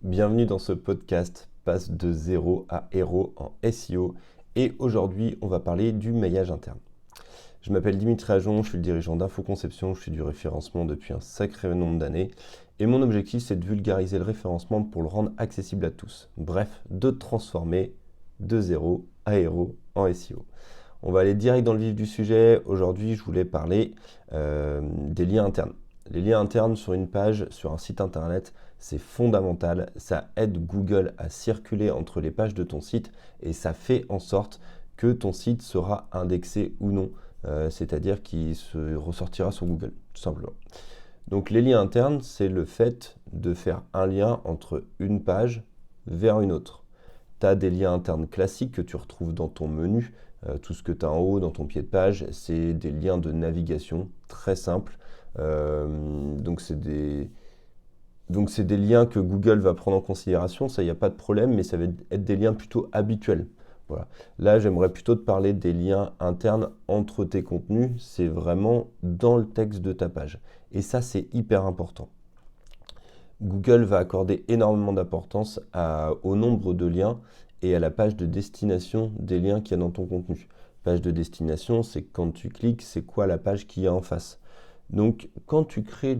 Bienvenue dans ce podcast Passe de zéro à héros en SEO et aujourd'hui on va parler du maillage interne. Je m'appelle Dimitri Ajon, je suis le dirigeant d'Infoconception, je suis du référencement depuis un sacré nombre d'années et mon objectif c'est de vulgariser le référencement pour le rendre accessible à tous. Bref, de transformer de zéro à héros en SEO. On va aller direct dans le vif du sujet. Aujourd'hui je voulais parler des liens internes. Les liens internes sur une page, sur un site internet, c'est fondamental. Ça aide Google à circuler entre les pages de ton site et ça fait en sorte que ton site sera indexé ou non, c'est-à-dire qu'il se ressortira sur Google, tout simplement. Donc les liens internes, c'est le fait de faire un lien entre une page vers une autre. Tu as des liens internes classiques que tu retrouves dans ton menu. Tout ce que tu as en haut dans ton pied de page, c'est des liens de navigation très simples. Donc c'est des liens que Google va prendre en considération, ça, il n'y a pas de problème, mais ça va être des liens plutôt habituels. Voilà. Là, j'aimerais plutôt te parler des liens internes entre tes contenus, c'est vraiment dans le texte de ta page. Et ça, c'est hyper important. Google va accorder énormément d'importance au nombre de liens et à la page de destination des liens qu'il y a dans ton contenu. Page de destination, c'est quand tu cliques, c'est quoi la page qu'il y a en face. Donc, quand tu crées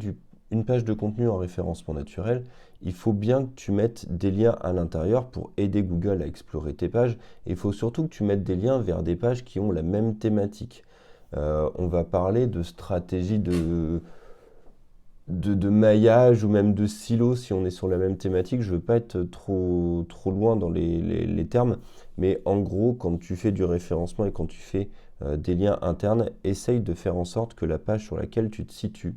une page de contenu en référencement naturel, il faut bien que tu mettes des liens à l'intérieur pour aider Google à explorer tes pages. Et il faut surtout que tu mettes des liens vers des pages qui ont la même thématique. On va parler de stratégie de maillage ou même de silo si on est sur la même thématique. Je ne veux pas être trop loin dans les termes, mais en gros, quand tu fais du référencement et quand tu fais des liens internes, essaye de faire en sorte que la page sur laquelle tu te situes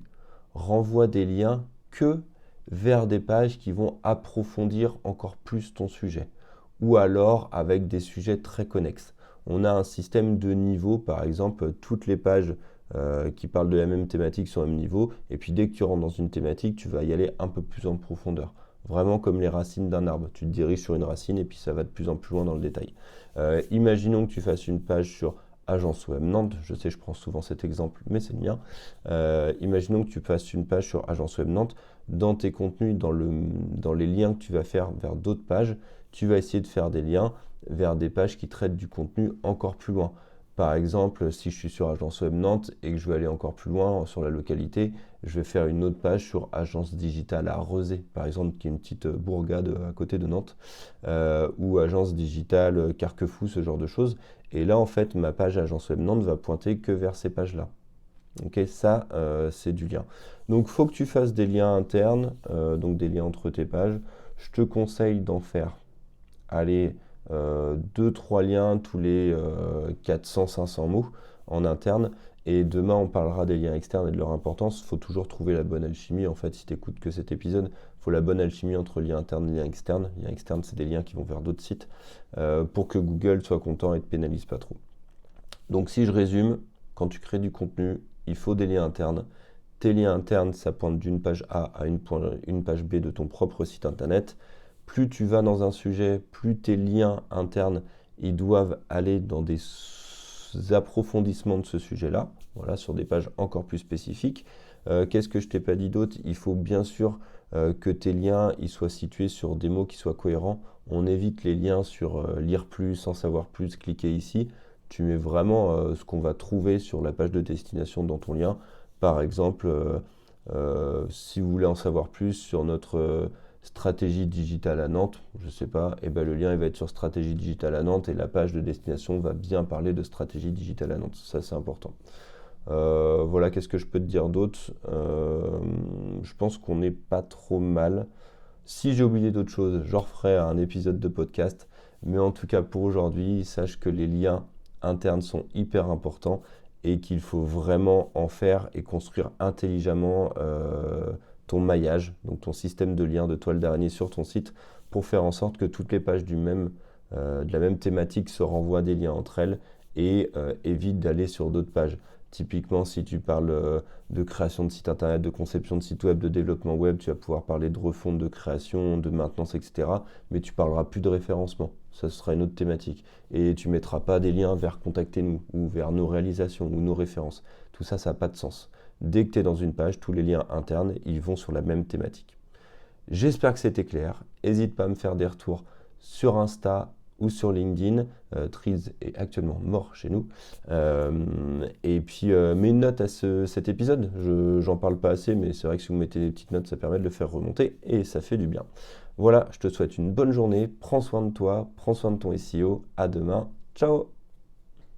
renvoie des liens que vers des pages qui vont approfondir encore plus ton sujet, ou alors avec des sujets très connexes. On a un système de niveau, par exemple, toutes les pages qui parlent de la même thématique sont au même niveau, et puis dès que tu rentres dans une thématique, tu vas y aller un peu plus en profondeur. Vraiment comme les racines d'un arbre. Tu te diriges sur une racine et puis ça va de plus en plus loin dans le détail. Imaginons que tu fasses une page sur Agence Web Nantes. Je sais, je prends souvent cet exemple, mais c'est le mien. Imaginons que tu fasses une page sur Agence Web Nantes. Dans tes contenus, dans les liens que tu vas faire vers d'autres pages, tu vas essayer de faire des liens vers des pages qui traitent du contenu encore plus loin. Par exemple, si je suis sur Agence Web Nantes et que je veux aller encore plus loin sur la localité, je vais faire une autre page sur Agence Digitale à Rezé, par exemple, qui est une petite bourgade à côté de Nantes, ou Agence Digitale Carquefou, ce genre de choses. Et là, en fait, ma page Agence Web Nantes va pointer que vers ces pages-là. Ok, ça, c'est du lien. Donc, il faut que tu fasses des liens internes, donc des liens entre tes pages. Je te conseille d'en faire, allez, 2-3 liens tous les 400-500 mots en interne. Et demain, on parlera des liens externes et de leur importance. Il faut toujours trouver la bonne alchimie. En fait, si tu n'écoutes que cet épisode, il faut la bonne alchimie entre liens internes et liens externes. Liens externes, c'est des liens qui vont vers d'autres sites pour que Google soit content et ne te pénalise pas trop. Donc, si je résume, quand tu crées du contenu, il faut des liens internes. Tes liens internes, ça pointe d'une page A à une page B de ton propre site internet. Plus tu vas dans un sujet, plus tes liens internes, ils doivent aller dans des approfondissements de ce sujet-là, voilà, sur des pages encore plus spécifiques. Qu'est-ce que je t'ai pas dit d'autre? Il faut bien sûr que tes liens ils soient situés sur des mots qui soient cohérents. On évite les liens sur lire plus, en savoir plus, cliquer ici. Tu mets vraiment ce qu'on va trouver sur la page de destination dans ton lien. Par exemple, si vous voulez en savoir plus sur notre stratégie digitale à Nantes, je ne sais pas, et ben le lien il va être sur stratégie digitale à Nantes et la page de destination va bien parler de stratégie digitale à Nantes. Ça, c'est important. Voilà, qu'est-ce que je peux te dire d'autre? Je pense qu'on n'est pas trop mal. Si j'ai oublié d'autres choses, j'en referai un épisode de podcast. Mais en tout cas, pour aujourd'hui, sache que les liens internes sont hyper importants et qu'il faut vraiment en faire et construire intelligemment ton maillage, donc ton système de liens de toile d'araignée sur ton site pour faire en sorte que toutes les pages de la même thématique se renvoient des liens entre elles et évite d'aller sur d'autres pages. Typiquement, si tu parles de création de site internet, de conception de site web, de développement web, tu vas pouvoir parler de refonte, de création, de maintenance, etc. Mais tu parleras plus de référencement. Ça sera une autre thématique. Et tu ne mettras pas des liens vers contactez-nous ou vers nos réalisations ou nos références. Tout ça, ça n'a pas de sens. Dès que tu es dans une page, tous les liens internes, ils vont sur la même thématique. J'espère que c'était clair. N'hésite pas à me faire des retours sur Insta ou sur LinkedIn. Trees est actuellement mort chez nous. Et puis, mets une note à cet épisode. J'en parle pas assez, mais c'est vrai que si vous mettez des petites notes, ça permet de le faire remonter et ça fait du bien. Voilà, je te souhaite une bonne journée. Prends soin de toi, prends soin de ton SEO. À demain. Ciao!